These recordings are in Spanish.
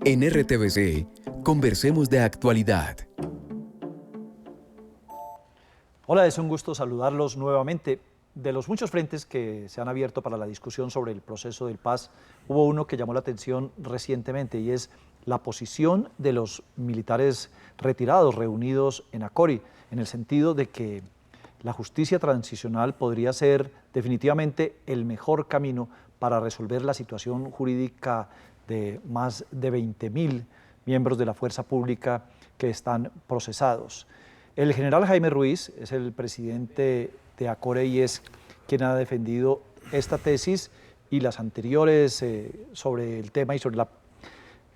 En RTVC, conversemos de actualidad. Hola, es un gusto saludarlos nuevamente. De los muchos frentes que se han abierto para la discusión sobre el proceso de paz, hubo uno que llamó la atención recientemente y es la posición de los militares retirados reunidos en Acori, en el sentido de que la justicia transicional podría ser definitivamente el mejor camino para resolver la situación jurídica de más de 20.000 miembros de la fuerza pública que están procesados. El general Jaime Ruiz es el presidente de Acore y es quien ha defendido esta tesis y las anteriores sobre el tema y sobre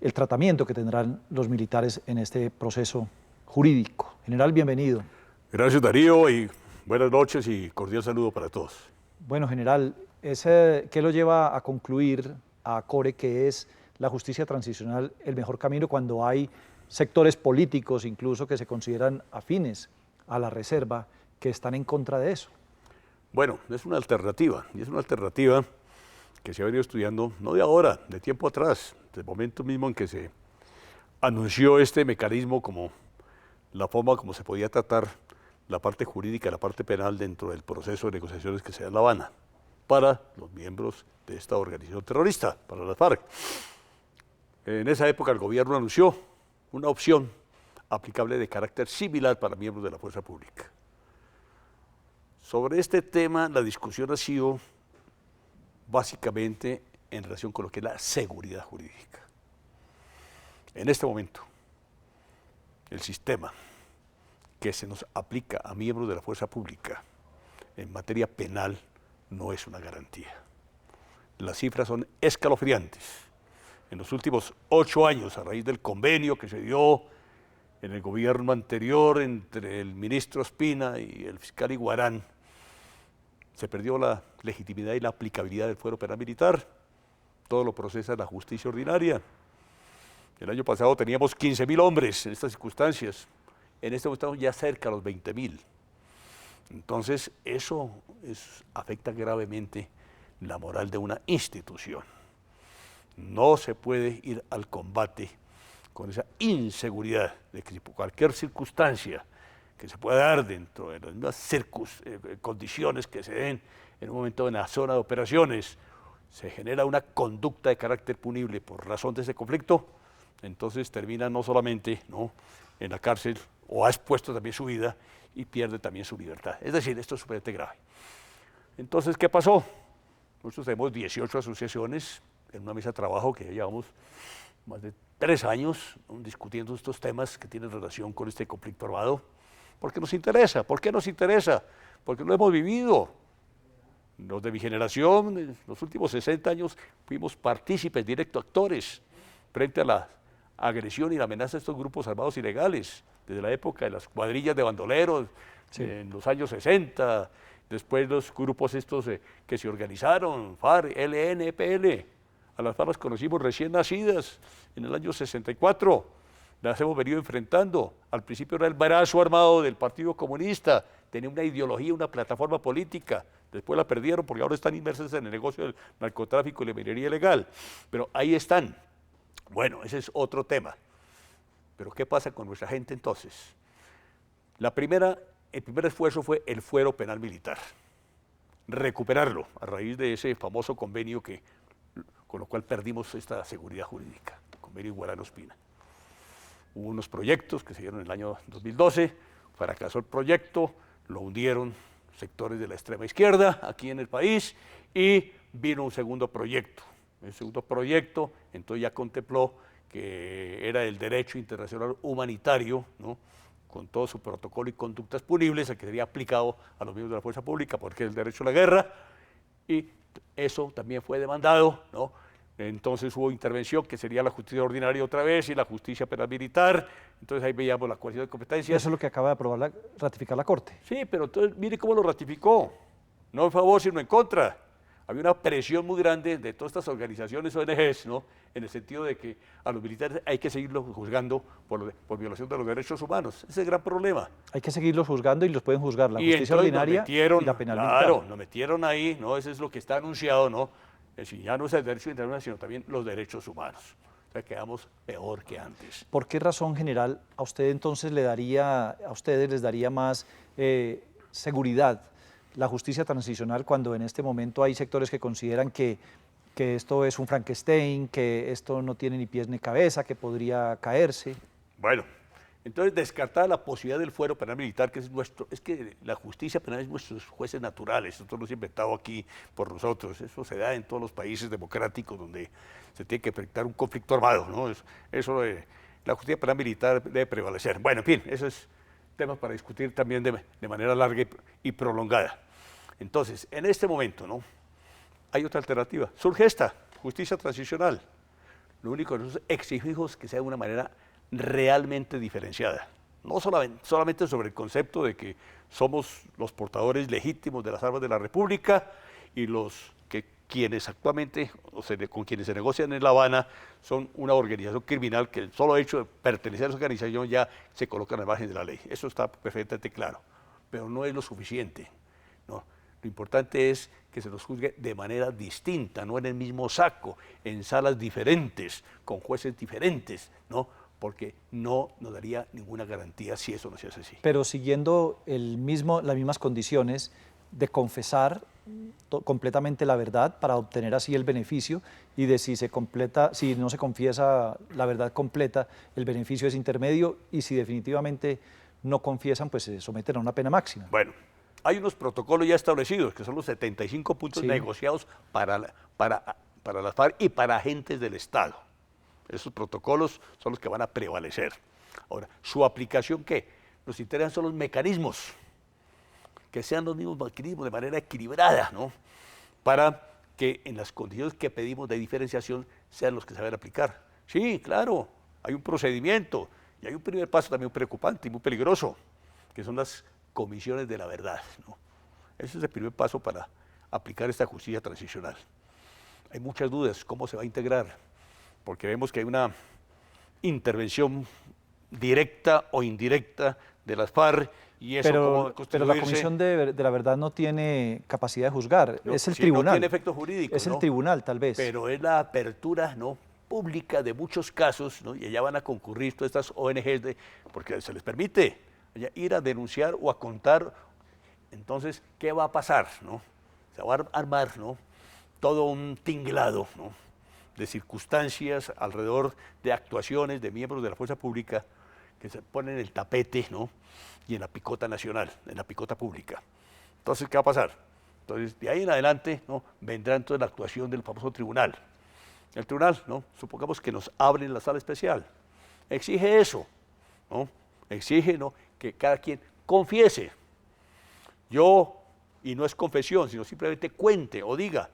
el tratamiento que tendrán los militares en este proceso jurídico. General, bienvenido. Gracias, Darío, y buenas noches y cordial saludo para todos. Bueno, general, ¿qué lo lleva a concluir a Acore que es la justicia transicional el mejor camino cuando hay sectores políticos incluso que se consideran afines a la reserva que están en contra de eso? Bueno, es una alternativa, y es una alternativa que se ha venido estudiando, no de ahora, de tiempo atrás, desde el momento mismo en que se anunció este mecanismo como la forma como se podía tratar la parte jurídica, la parte penal dentro del proceso de negociaciones que se da en La Habana para los miembros de esta organización terrorista, para las FARC. En esa época el gobierno anunció una opción aplicable de carácter similar para miembros de la fuerza pública. Sobre este tema, la discusión ha sido básicamente en relación con lo que es la seguridad jurídica. En este momento, el sistema que se nos aplica a miembros de la fuerza pública en materia penal no es una garantía. Las cifras son escalofriantes. En los últimos 8 años, a raíz del convenio que se dio en el gobierno anterior entre el ministro Ospina y el fiscal Iguarán, se perdió la legitimidad y la aplicabilidad del fuero penal militar. Todo lo procesa la justicia ordinaria. El año pasado teníamos 15.000 hombres en estas circunstancias. En este momento estamos ya cerca de los 20.000. Entonces, eso afecta gravemente la moral de una institución. No se puede ir al combate con esa inseguridad de que por cualquier circunstancia que se pueda dar dentro de las mismas condiciones que se den en un momento en la zona de operaciones, se genera una conducta de carácter punible por razón de ese conflicto, entonces termina no solamente en la cárcel, o ha expuesto también su vida y pierde también su libertad. Es decir, esto es sumamente grave. Entonces, ¿qué pasó? Nosotros tenemos 18 asociaciones en una mesa de trabajo que llevamos más de 3 años discutiendo estos temas que tienen relación con este conflicto armado, porque nos interesa. ¿Por qué nos interesa? Porque lo hemos vivido. Los de mi generación, en los últimos 60 años, fuimos partícipes, directos, actores, frente a la agresión y la amenaza de estos grupos armados ilegales, desde la época de las cuadrillas de bandoleros, sí, en los años 60, después los grupos estos que se organizaron, FARC, ELN, EPL. A las FARC las conocimos recién nacidas en el año 64, las hemos venido enfrentando. Al principio era el brazo armado del Partido Comunista, tenía una ideología, una plataforma política, después la perdieron porque ahora están inmersas en el negocio del narcotráfico y la minería ilegal, pero ahí están. Bueno, ese es otro tema. Pero ¿qué pasa con nuestra gente entonces? El primer esfuerzo fue el fuero penal militar, recuperarlo a raíz de ese famoso convenio con lo cual perdimos esta seguridad jurídica, el convenio Iguarán-Ospina. Hubo unos proyectos que se dieron en el año 2012, fracasó el proyecto, lo hundieron sectores de la extrema izquierda aquí en el país y vino un segundo proyecto. El segundo proyecto entonces ya contempló que era el derecho internacional humanitario, con todo su protocolo y conductas punibles, el que sería aplicado a los miembros de la fuerza pública, porque es el derecho a la guerra, y eso también fue demandado, Entonces hubo intervención, que sería la justicia ordinaria otra vez, y la justicia penal militar. Entonces ahí veíamos la coalición de competencias. Eso es lo que acaba de ratificar la Corte. Sí, pero entonces mire cómo lo ratificó, no en favor, sino en contra. Había una presión muy grande de todas estas organizaciones ONGs, en el sentido de que a los militares hay que seguirlos juzgando por violación de los derechos humanos. Ese es el gran problema. Hay que seguirlos juzgando y los pueden juzgar la justicia ordinaria y la penal militar. Claro, nos metieron ahí, eso es lo que está anunciado, ya no es el derecho internacional, sino también los derechos humanos. O sea, quedamos peor que antes. ¿Por qué razón general a usted entonces a ustedes les daría más seguridad la justicia transicional cuando en este momento hay sectores que consideran que esto es un Frankenstein, que esto no tiene ni pies ni cabeza, que podría caerse? Bueno, entonces descartada la posibilidad del fuero penal militar, que es que la justicia penal es nuestros jueces naturales, esto no se ha inventado aquí por nosotros, eso se da en todos los países democráticos donde se tiene que enfrentar un conflicto armado, ¿no? La justicia penal militar debe prevalecer. Bueno, en fin, eso es tema para discutir también de manera larga y prolongada. Entonces, en este momento, ¿no?, hay otra alternativa. Surge esta, justicia transicional. Lo único que nosotros exigimos que sea de una manera realmente diferenciada. No solamente sobre el concepto de que somos los portadores legítimos de las armas de la República y quienes actualmente, con quienes se negocian en La Habana, son una organización criminal que el solo hecho de pertenecer a esa organización ya se colocan al margen de la ley. Eso está perfectamente claro, pero no es lo suficiente, ¿no? Lo importante es que se los juzgue de manera distinta, no en el mismo saco, en salas diferentes, con jueces diferentes, ¿no? Porque no nos daría ninguna garantía si eso no se hace así. Pero siguiendo las mismas condiciones de confesar completamente la verdad para obtener así el beneficio, y de si no se confiesa la verdad completa, el beneficio es intermedio, y si definitivamente no confiesan, pues se someten a una pena máxima. Bueno, hay unos protocolos ya establecidos, que son los 75 puntos negociados para las FARC y para agentes del Estado. Esos protocolos son los que van a prevalecer. Ahora, ¿su aplicación qué? Nos interesan son los mecanismos, que sean los mismos mecanismos de manera equilibrada, ¿no?, para que en las condiciones que pedimos de diferenciación sean los que saben aplicar. Sí, claro, hay un procedimiento y hay un primer paso también preocupante y muy peligroso, que son las comisiones de la verdad, ¿no? Ese es el primer paso para aplicar esta justicia transicional. Hay muchas dudas, ¿cómo se va a integrar? Porque vemos que hay una intervención directa o indirecta de las FARC, y eso pero la Comisión de la Verdad no tiene capacidad de juzgar, no, es el si tribunal. No tiene efecto jurídico. Es ¿no? el tribunal, tal vez. Pero es la apertura, ¿no?, pública de muchos casos, ¿no?, y allá van a concurrir todas estas ONGs, porque se les permite ir a denunciar o a contar. Entonces, ¿qué va a pasar, no? Se va a armar, ¿no?, todo un tinglado, ¿no?, de circunstancias alrededor de actuaciones de miembros de la fuerza pública que se ponen en el tapete, ¿no?, y en la picota nacional, en la picota pública. Entonces, ¿qué va a pasar? Entonces, de ahí en adelante, ¿no?, vendrá entonces la actuación del famoso tribunal. El tribunal, ¿no?, supongamos que nos abren la sala especial. Exige eso, ¿no? Exige, ¿no?, que cada quien confiese. Y no es confesión, sino simplemente cuente o diga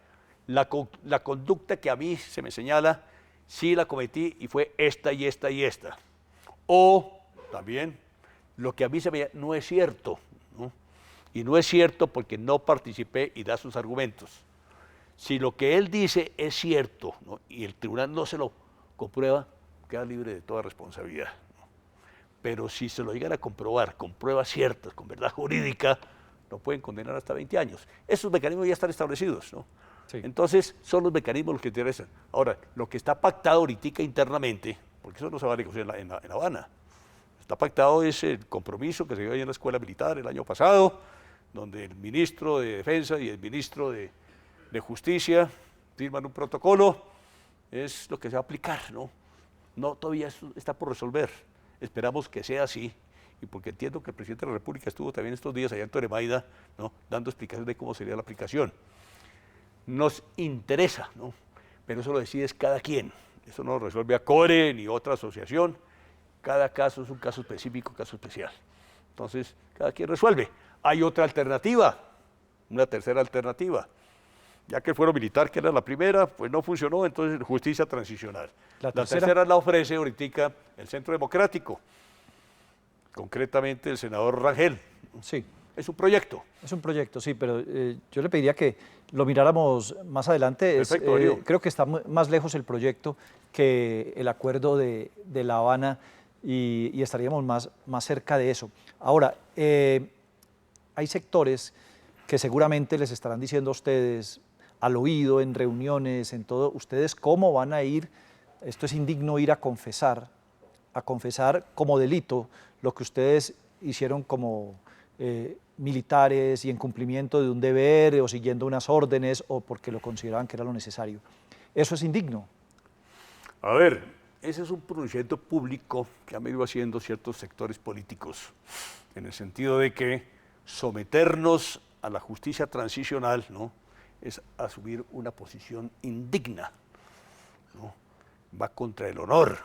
la conducta que a mí se me señala, sí la cometí y fue esta y esta y esta. O también, lo que a mí se me no es cierto, ¿no? Y no es cierto porque no participé, y da sus argumentos. Si lo que él dice es cierto, ¿no?, y el tribunal no se lo comprueba, queda libre de toda responsabilidad, ¿no? Pero si se lo llegan a comprobar con pruebas ciertas, con verdad jurídica, lo pueden condenar hasta 20 años. Esos mecanismos ya están establecidos, ¿no? Sí. Entonces, son los mecanismos los que interesan. Ahora, lo que está pactado ahorita internamente, porque eso no se va a negociar en La Habana, está pactado es el compromiso que se dio ahí en la Escuela Militar el año pasado, donde el ministro de Defensa y el ministro de Justicia firman un protocolo. Es lo que se va a aplicar, ¿no? No, todavía eso está por resolver. Esperamos que sea así, y porque entiendo que el presidente de la República estuvo también estos días allá en Toremaida, ¿no?, dando explicaciones de cómo sería la aplicación. Nos interesa, ¿no?, pero eso lo decide cada quien. Eso no lo resuelve ACORE ni otra asociación. Cada caso es un caso específico, caso especial. Entonces, cada quien resuelve. Hay otra alternativa, una tercera alternativa. Ya que el fuero militar, que era la primera, pues no funcionó, entonces justicia transicional. La tercera la ofrece ahorita el Centro Democrático, concretamente el senador Rangel. Sí. Es un proyecto. Es un proyecto, sí, pero yo le pediría que lo miráramos más adelante. Perfecto, creo que está más lejos el proyecto que el acuerdo de La Habana, y estaríamos más cerca de eso. Ahora, hay sectores que seguramente les estarán diciendo a ustedes al oído, en reuniones, en todo, ustedes cómo van a ir esto es indigno ir a confesar como delito lo que ustedes hicieron como militares y en cumplimiento de un deber o siguiendo unas órdenes o porque lo consideraban que era lo necesario. Eso es indigno. A ver, ese es un pronunciamiento público que han venido haciendo ciertos sectores políticos, en el sentido de que someternos a la justicia transicional, ¿no?, es asumir una posición indigna, ¿no? Va contra el honor.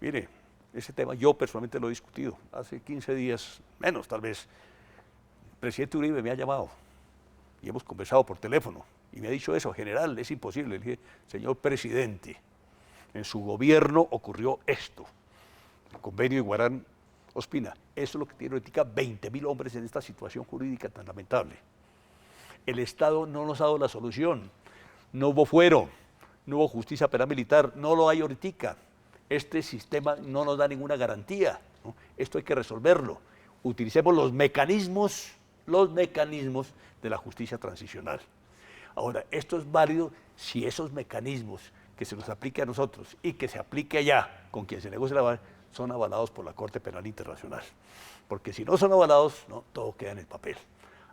Mire, ese tema yo personalmente lo he discutido. Hace 15 días, menos tal vez, el presidente Uribe me ha llamado y hemos conversado por teléfono y me ha dicho eso: general, es imposible. Le dije: señor presidente, en su gobierno ocurrió esto, el convenio de Iguarán-Ospina. Eso es lo que tiene ahorita 20.000 hombres en esta situación jurídica tan lamentable. El Estado no nos ha dado la solución. No hubo fuero, no hubo justicia penal militar, no lo hay ahorita. Este sistema no nos da ninguna garantía, ¿no? Esto hay que resolverlo. Utilicemos los mecanismos de la justicia transicional. Ahora, esto es válido si esos mecanismos que se nos aplique a nosotros y que se aplique allá con quien se negocie la paz son avalados por la Corte Penal Internacional. Porque si no son avalados, no, todo queda en el papel.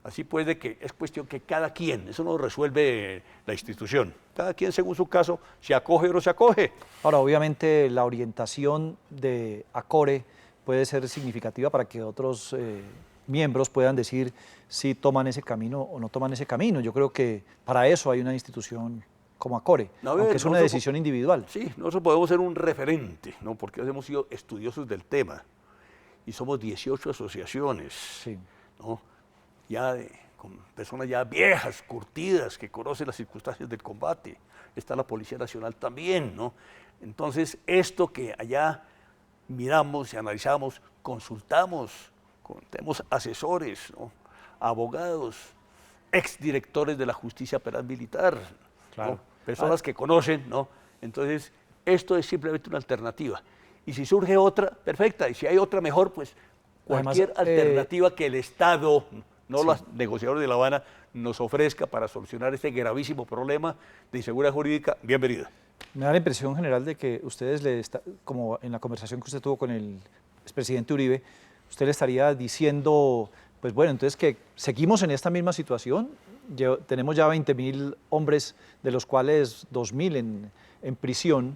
Así pues, de que es cuestión que cada quien, eso no lo resuelve la institución, cada quien según su caso se acoge o no se acoge. Ahora, obviamente la orientación de ACORE puede ser significativa para que otros miembros puedan decir si toman ese camino o no toman ese camino. Yo creo que para eso hay una institución como ACORE, aunque es una decisión individual. Sí, nosotros podemos ser un referente, ¿no?, porque hemos sido estudiosos del tema y somos 18 asociaciones, sí, ¿no?, ya con personas ya viejas, curtidas, que conocen las circunstancias del combate. Está la Policía Nacional también, ¿no? Entonces, esto que allá miramos y analizamos, consultamos, tenemos asesores, ¿no?, abogados, exdirectores de la Justicia Penal Militar, claro, ¿no?, personas que conocen, ¿no? Entonces, esto es simplemente una alternativa. Y si surge otra, perfecta, y si hay otra mejor, pues cualquier alternativa que el Estado, no sí, los negociadores de La Habana, nos ofrezca para solucionar este gravísimo problema de inseguridad jurídica, bienvenida. Me da la impresión general de que ustedes, como en la conversación que usted tuvo con el expresidente Uribe, usted le estaría diciendo, pues bueno, entonces que seguimos en esta misma situación, tenemos ya 20.000 hombres, de los cuales 2.000 en prisión,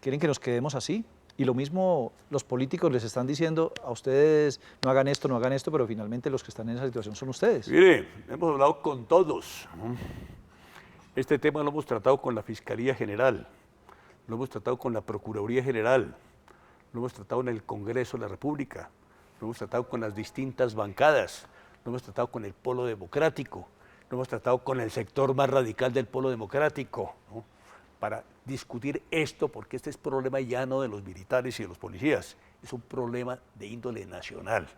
¿quieren que nos quedemos así? Y lo mismo los políticos les están diciendo a ustedes, no hagan esto, pero finalmente los que están en esa situación son ustedes. Mire, hemos hablado con todos, ¿no? Este tema lo hemos tratado con la Fiscalía General, lo hemos tratado con la Procuraduría General, lo hemos tratado en el Congreso de la República, lo hemos tratado con las distintas bancadas, lo hemos tratado con el Polo Democrático, lo hemos tratado con el sector más radical del Polo Democrático, ¿no?, para discutir esto, porque este es problema ya no de los militares y de los policías, es un problema de índole nacional,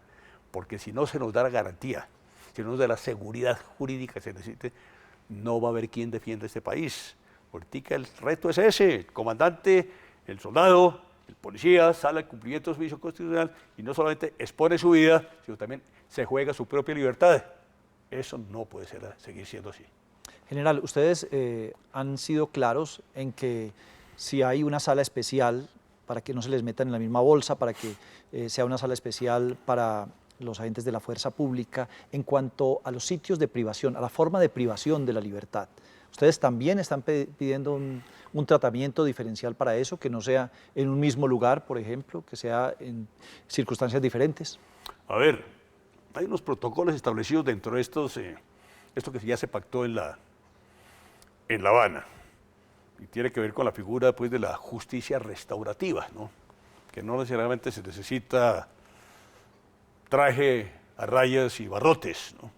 porque si no se nos da la garantía, si no nos da la seguridad jurídica que se necesite, no va a haber quien defienda este país. Ahorita el reto es ese: el comandante, el soldado, el policía sale al cumplimiento de su servicio constitucional y no solamente expone su vida, sino también se juega su propia libertad. Eso no puede seguir siendo así. General, ustedes han sido claros en que si hay una sala especial para que no se les metan en la misma bolsa, para que sea una sala especial para los agentes de la fuerza pública, en cuanto a los sitios de privación, a la forma de privación de la libertad. Ustedes también están pidiendo un tratamiento diferencial para eso, que no sea en un mismo lugar, por ejemplo, que sea en circunstancias diferentes. A ver, hay unos protocolos establecidos dentro de esto que ya se pactó en La Habana, y tiene que ver con la figura, pues, de la justicia restaurativa, ¿no?, que no necesariamente se necesita traje a rayas y barrotes, ¿no?,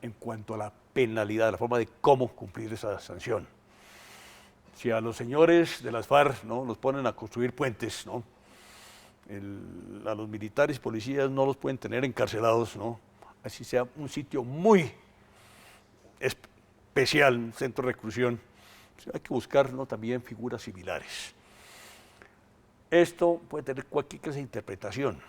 en cuanto a la penalidad, la forma de cómo cumplir esa sanción. Si a los señores de las FARC, ¿no?, los ponen a construir puentes, ¿no?, a los militares y policías no los pueden tener encarcelados, ¿no?, así sea un sitio muy especial, un centro de reclusión, hay que buscar, ¿no?, también figuras similares. Esto puede tener cualquier clase de interpretación,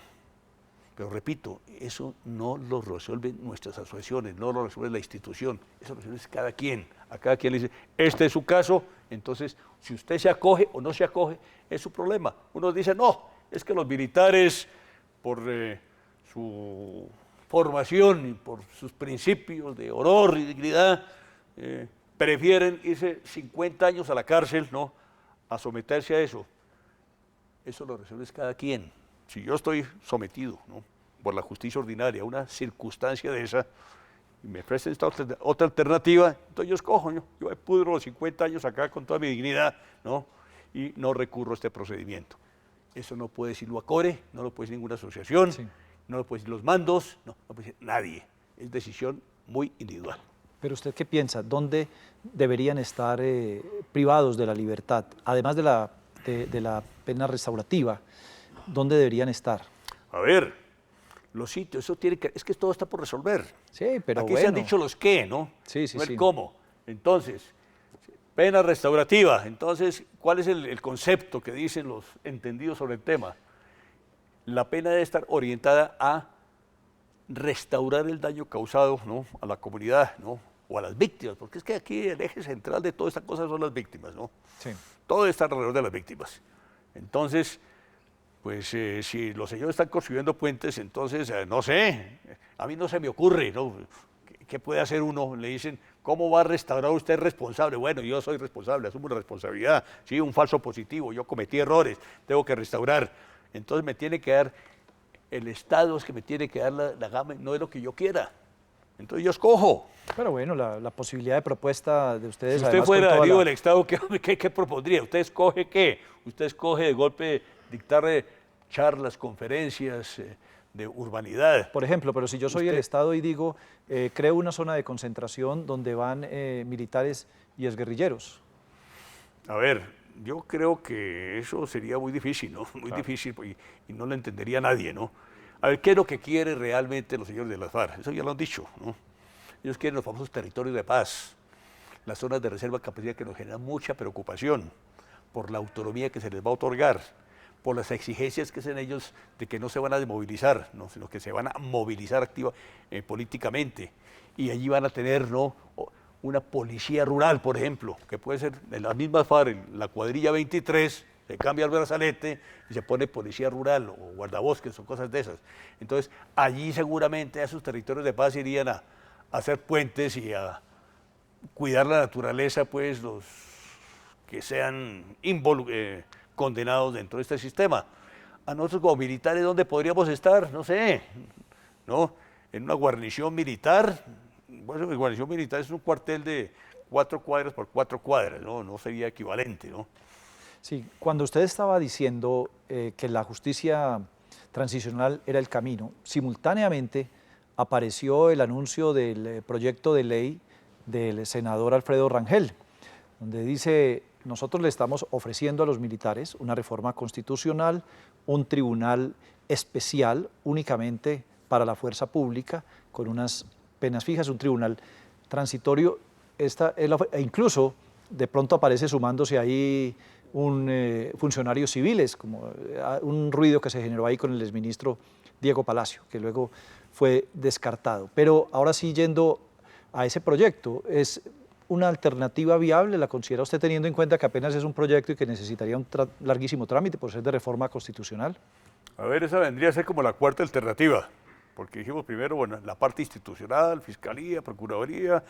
pero repito, eso no lo resuelven nuestras asociaciones, no lo resuelve la institución, eso lo resuelve cada quien. A cada quien le dice, este es su caso, entonces si usted se acoge o no se acoge, es su problema. Unos dicen, no, es que los militares, por su formación y por sus principios de honor y dignidad, prefieren irse 50 años a la cárcel, ¿no?, a someterse a eso. Eso lo resuelve cada quien. Si yo estoy sometido, ¿no?, por la justicia ordinaria a una circunstancia de esa, y me ofrecen esta otra alternativa, entonces yo escojo, yo me pudro los 50 años acá con toda mi dignidad, ¿no?, y no recurro a este procedimiento. Eso no puede decirlo ACORE, no lo puede decir ninguna asociación, sí, no lo puede decir los mandos, no lo puede decir nadie. Es decisión muy individual. Pero ¿usted qué piensa? ¿Dónde deberían estar privados de la libertad? Además de la pena restaurativa, ¿dónde deberían estar? A ver, los sitios, eso tiene que, es que todo está por resolver. Sí, pero aquí bueno. Se han dicho los qué, ¿no? Sí, sí, no el sí. cómo. Entonces, pena restaurativa. Entonces, ¿cuál es el concepto que dicen los entendidos sobre el tema? La pena debe estar orientada a restaurar el daño causado, ¿no?, a la comunidad, ¿no?, o a las víctimas, porque es que aquí el eje central de toda esta cosa son las víctimas, ¿no? Sí. Todo está alrededor de las víctimas. Entonces, pues si los señores están construyendo puentes, entonces, no sé, a mí no se me ocurre, ¿no? ¿Qué puede hacer uno? Le dicen, ¿cómo va a restaurar usted responsable? Bueno, yo soy responsable, asumo una responsabilidad, sí, un falso positivo, yo cometí errores, tengo que restaurar. Entonces me tiene que dar, el Estado es que me tiene que dar la gama, no es lo que yo quiera. Entonces yo escojo. Pero bueno, la posibilidad de propuesta de ustedes... Si usted fuera el del Estado, ¿qué propondría? ¿Usted escoge qué? Usted escoge de golpe dictar charlas, conferencias de urbanidad. Por ejemplo, pero si yo soy el Estado y digo, creo una zona de concentración donde van militares y exguerrilleros. A ver, yo creo que eso sería muy difícil, ¿no? Muy difícil y no lo entendería nadie, ¿no? A ver, ¿qué es lo que quieren realmente los señores de las FARC? Eso ya lo han dicho, ¿no? Ellos quieren los famosos territorios de paz, las zonas de reserva capacidad que nos generan mucha preocupación por la autonomía que se les va a otorgar, por las exigencias que hacen ellos de que no se van a desmovilizar, ¿no?, sino que se van a movilizar activa políticamente. Y allí van a tener, ¿no?, una policía rural, por ejemplo, que puede ser de las mismas FARC, la cuadrilla 23, se cambia el brazalete y se pone policía rural o guardabosques o cosas de esas. Entonces, allí seguramente a esos territorios de paz irían a hacer puentes y a cuidar la naturaleza, pues los que sean condenados dentro de este sistema. A nosotros como militares, ¿dónde podríamos estar? No sé, ¿no? En una guarnición militar. Bueno, la guarnición militar es un cuartel de 4 cuadras por 4 cuadras, ¿no? No sería equivalente, ¿no? Sí, cuando usted estaba diciendo que la justicia transicional era el camino, simultáneamente apareció el anuncio del proyecto de ley del senador Alfredo Rangel, donde dice, nosotros le estamos ofreciendo a los militares una reforma constitucional, un tribunal especial únicamente para la fuerza pública, con unas penas fijas, un tribunal transitorio, e incluso de pronto aparece sumándose ahí funcionarios civiles, como un ruido que se generó ahí con el exministro Diego Palacio, que luego fue descartado. Pero ahora sí, yendo a ese proyecto, ¿es una alternativa viable? ¿La considera usted teniendo en cuenta que apenas es un proyecto y que necesitaría un larguísimo trámite por ser de reforma constitucional? A ver, esa vendría a ser como la cuarta alternativa, porque dijimos primero, bueno, la parte institucional, Fiscalía, Procuraduría,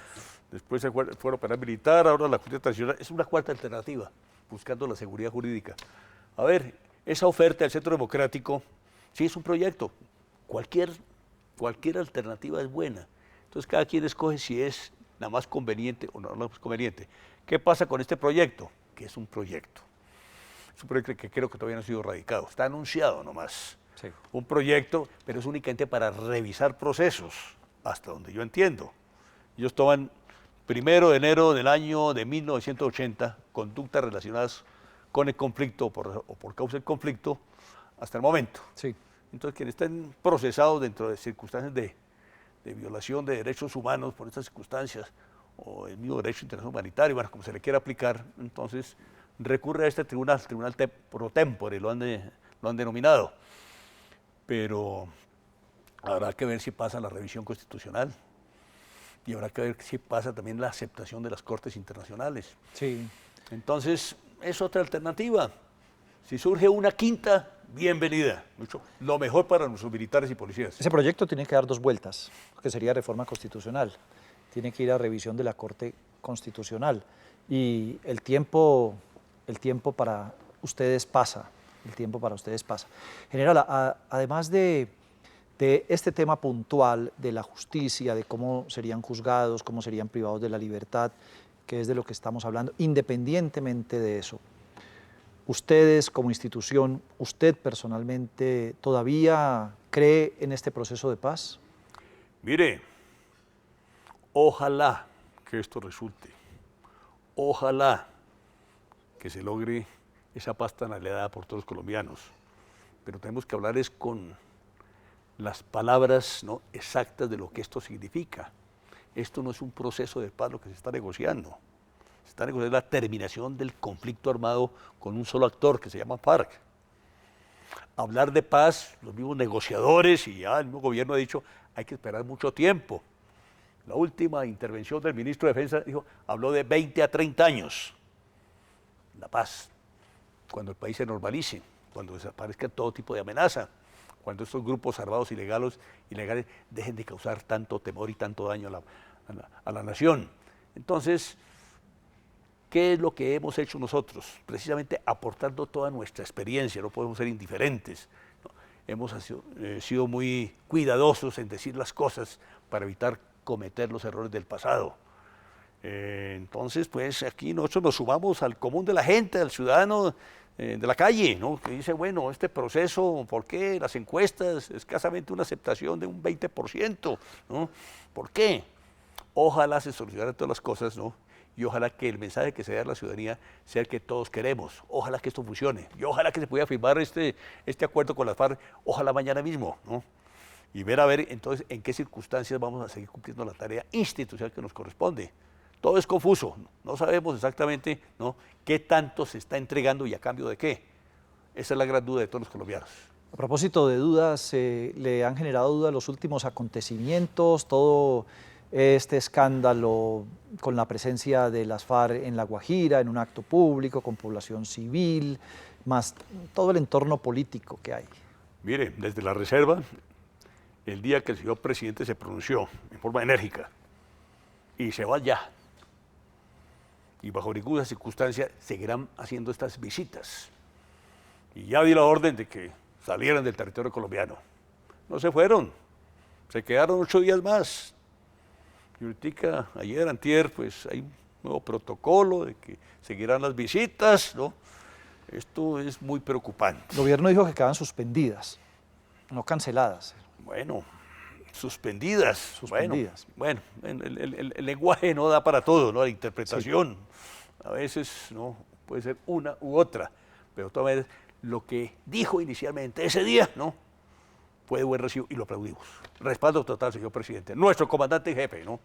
después el Fuero Penal Militar, ahora la Justicia Transicional, es una cuarta alternativa, buscando la seguridad jurídica. A ver, esa oferta del Centro Democrático, sí es un proyecto, cualquier alternativa es buena, entonces cada quien escoge si es la más conveniente o no la más conveniente. ¿Qué pasa con este proyecto? Que es un proyecto. Es un proyecto que creo que todavía no ha sido radicado, está anunciado nomás. Sí. Un proyecto, pero es únicamente para revisar procesos, hasta donde yo entiendo. Ellos toman 1 de enero del año de 1980 conductas relacionadas con el conflicto o por causa del conflicto hasta el momento. Sí. Entonces, quienes estén procesados dentro de circunstancias de violación de derechos humanos por estas circunstancias, o el mismo derecho internacional humanitario, bueno, como se le quiera aplicar, entonces recurre a este tribunal pro tempore, lo han denominado. Pero habrá que ver si pasa la revisión constitucional. y habrá que ver si pasa también la aceptación de las cortes internacionales. Sí. Entonces, es otra alternativa. Si surge una quinta, bienvenida. Lo mejor para nuestros militares y policías. Ese proyecto tiene que dar 2 vueltas, que sería reforma constitucional. Tiene que ir a revisión de la Corte Constitucional. Y el tiempo para ustedes pasa. El tiempo para ustedes pasa. General, además de este tema puntual de la justicia, de cómo serían juzgados, cómo serían privados de la libertad, que es de lo que estamos hablando, independientemente de eso, ustedes como institución, usted personalmente, ¿todavía cree en este proceso de paz? Mire, ojalá que esto resulte, ojalá que se logre esa paz tan anhelada por todos los colombianos, pero tenemos que hablar es con las palabras, ¿no?, exactas de lo que esto significa. Esto no es un proceso de paz lo que se está negociando. Se está negociando la terminación del conflicto armado con un solo actor que se llama FARC. Hablar de paz, los mismos negociadores y ya el mismo gobierno ha dicho, hay que esperar mucho tiempo. La última intervención del ministro de Defensa habló de 20 a 30 años. La paz, cuando el país se normalice, cuando desaparezca todo tipo de amenaza, cuando estos grupos armados ilegales dejen de causar tanto temor y tanto daño a la nación. Entonces, ¿qué es lo que hemos hecho nosotros? Precisamente aportando toda nuestra experiencia, no podemos ser indiferentes, ¿no? Hemos sido muy cuidadosos en decir las cosas para evitar cometer los errores del pasado. Entonces, pues aquí nosotros nos sumamos al común de la gente, al ciudadano de la calle, ¿no?, que dice, bueno, este proceso, ¿por qué las encuestas? Escasamente una aceptación de un 20%, ¿no? ¿Por qué? Ojalá se solucionaran todas las cosas, ¿no? Y ojalá que el mensaje que se dé a la ciudadanía sea el que todos queremos. Ojalá que esto funcione. Y ojalá que se pueda firmar este acuerdo con las FARC, ojalá mañana mismo, ¿no? Y ver a ver entonces en qué circunstancias vamos a seguir cumpliendo la tarea institucional que nos corresponde. Todo es confuso, no sabemos exactamente, ¿no?, qué tanto se está entregando y a cambio de qué. Esa es la gran duda de todos los colombianos. A propósito de dudas, ¿le han generado dudas los últimos acontecimientos, todo este escándalo con la presencia de las FARC en La Guajira, en un acto público, con población civil, más todo el entorno político que hay? Mire, desde la Reserva, el día que el señor presidente se pronunció en forma enérgica y se va ya, y bajo ninguna circunstancia seguirán haciendo estas visitas. Y ya di la orden de que salieran del territorio colombiano. No se fueron, se quedaron 8 días más. Y ahorita, ayer, antier, pues hay un nuevo protocolo de que seguirán las visitas, ¿no? Esto es muy preocupante. El gobierno dijo que quedaban suspendidas, no canceladas. Bueno, suspendidas. Suspendidas. Bueno, el lenguaje no da para todo, ¿no? La interpretación, sí. A veces, ¿no?, puede ser una u otra, pero de todas maneras, lo que dijo inicialmente ese día, ¿no?, fue de buen recibo y lo aplaudimos. Respaldo total, señor presidente. Nuestro comandante en jefe, ¿no?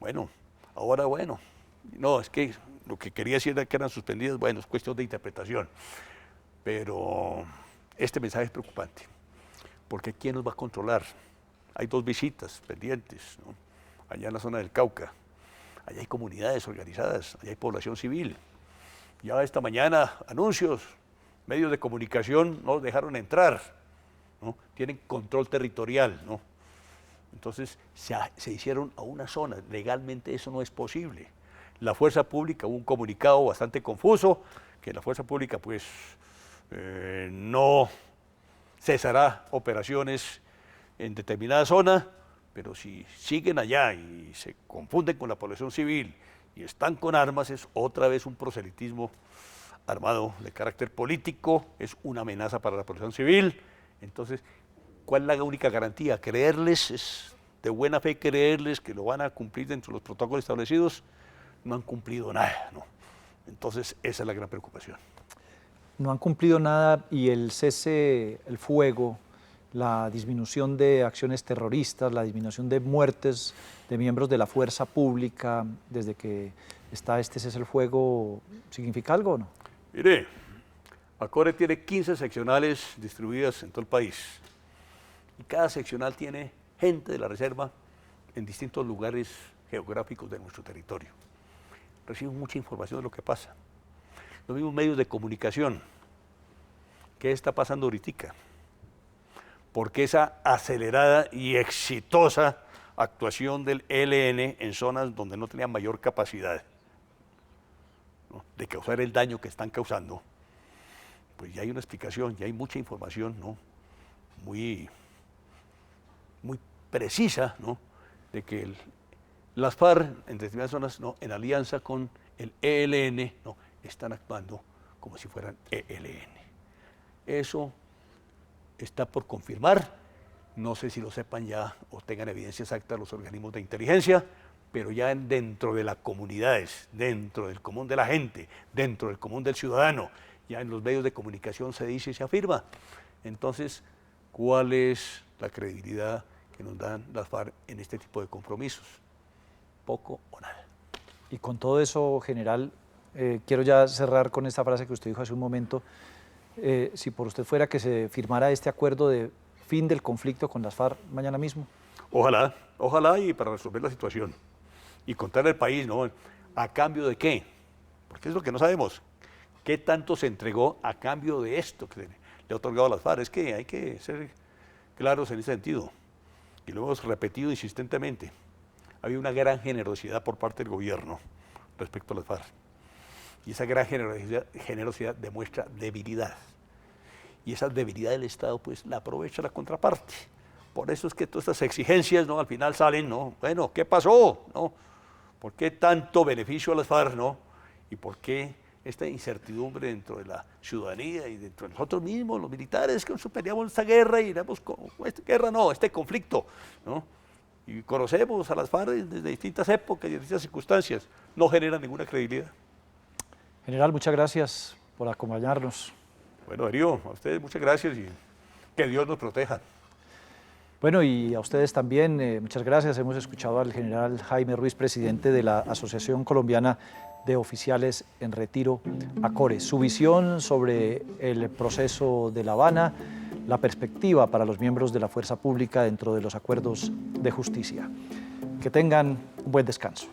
Bueno, ahora, bueno, no, es que lo que quería decir era que eran suspendidas, bueno, es cuestión de interpretación. Pero este mensaje es preocupante, porque ¿quién nos va a controlar? Hay 2 visitas pendientes, ¿no?, allá en la zona del Cauca. Allá hay comunidades organizadas, allá hay población civil. Ya esta mañana, anuncios, medios de comunicación no dejaron entrar, ¿no?, tienen control territorial, ¿no? Entonces se hicieron a una zona, legalmente eso no es posible. La fuerza pública, hubo un comunicado bastante confuso, que la fuerza pública pues no cesará operaciones en determinada zona, pero si siguen allá y se confunden con la población civil y están con armas, es otra vez un proselitismo armado de carácter político, es una amenaza para la población civil. Entonces, ¿cuál es la única garantía? Creerles, es de buena fe creerles que lo van a cumplir dentro de los protocolos establecidos. No han cumplido nada, ¿no? Entonces, esa es la gran preocupación. No han cumplido nada y el cese, el fuego, la disminución de acciones terroristas, la disminución de muertes de miembros de la fuerza pública desde que está este cese el fuego, ¿significa algo o no? Mire, ACORE tiene 15 seccionales distribuidas en todo el país y cada seccional tiene gente de la Reserva en distintos lugares geográficos de nuestro territorio. Recibo mucha información de lo que pasa. Los mismos medios de comunicación. ¿Qué está pasando ahorita? Porque esa acelerada y exitosa actuación del ELN en zonas donde no tenían mayor capacidad, ¿no?, de causar el daño que están causando, pues ya hay una explicación, ya hay mucha información, ¿no?, muy precisa, ¿no?, de que las FARC en determinadas zonas, ¿no?, en alianza con el ELN, ¿no?, están actuando como si fueran ELN. Eso está por confirmar. No sé si lo sepan ya o tengan evidencia exacta los organismos de inteligencia, pero ya dentro de las comunidades, dentro del común de la gente, dentro del común del ciudadano, ya en los medios de comunicación se dice y se afirma. Entonces, ¿cuál es la credibilidad que nos dan las FARC en este tipo de compromisos? Poco o nada. Y con todo eso, general, quiero ya cerrar con esta frase que usted dijo hace un momento. Si por usted fuera que se firmara este acuerdo de fin del conflicto con las FARC mañana mismo. Ojalá, ojalá, y para resolver la situación y contarle al país, ¿no?, ¿a cambio de qué? Porque es lo que no sabemos. ¿Qué tanto se entregó a cambio de esto que le ha otorgado a las FARC? Es que hay que ser claros en ese sentido, y lo hemos repetido insistentemente. Había una gran generosidad por parte del gobierno respecto a las FARC, y esa gran generosidad demuestra debilidad. Y esa debilidad del Estado, pues, la aprovecha la contraparte. Por eso es que todas estas exigencias, ¿no?, al final salen, ¿no?, bueno, ¿qué pasó?, ¿no? ¿Por qué tanto beneficio a las FARC, ¿no? ¿Y por qué esta incertidumbre dentro de la ciudadanía y dentro de nosotros mismos, los militares, que nos peleamos esta guerra y iremos con esta guerra, no, este conflicto, ¿no? Y conocemos a las FARC desde distintas épocas y distintas circunstancias, no generan ninguna credibilidad. General, muchas gracias por acompañarnos. Bueno, Darío, a ustedes muchas gracias y que Dios nos proteja. Bueno, y a ustedes también, muchas gracias. Hemos escuchado al general Jaime Ruiz, presidente de la Asociación Colombiana de Oficiales en Retiro, ACORE. Su visión sobre el proceso de La Habana, la perspectiva para los miembros de la fuerza pública dentro de los acuerdos de justicia. Que tengan un buen descanso.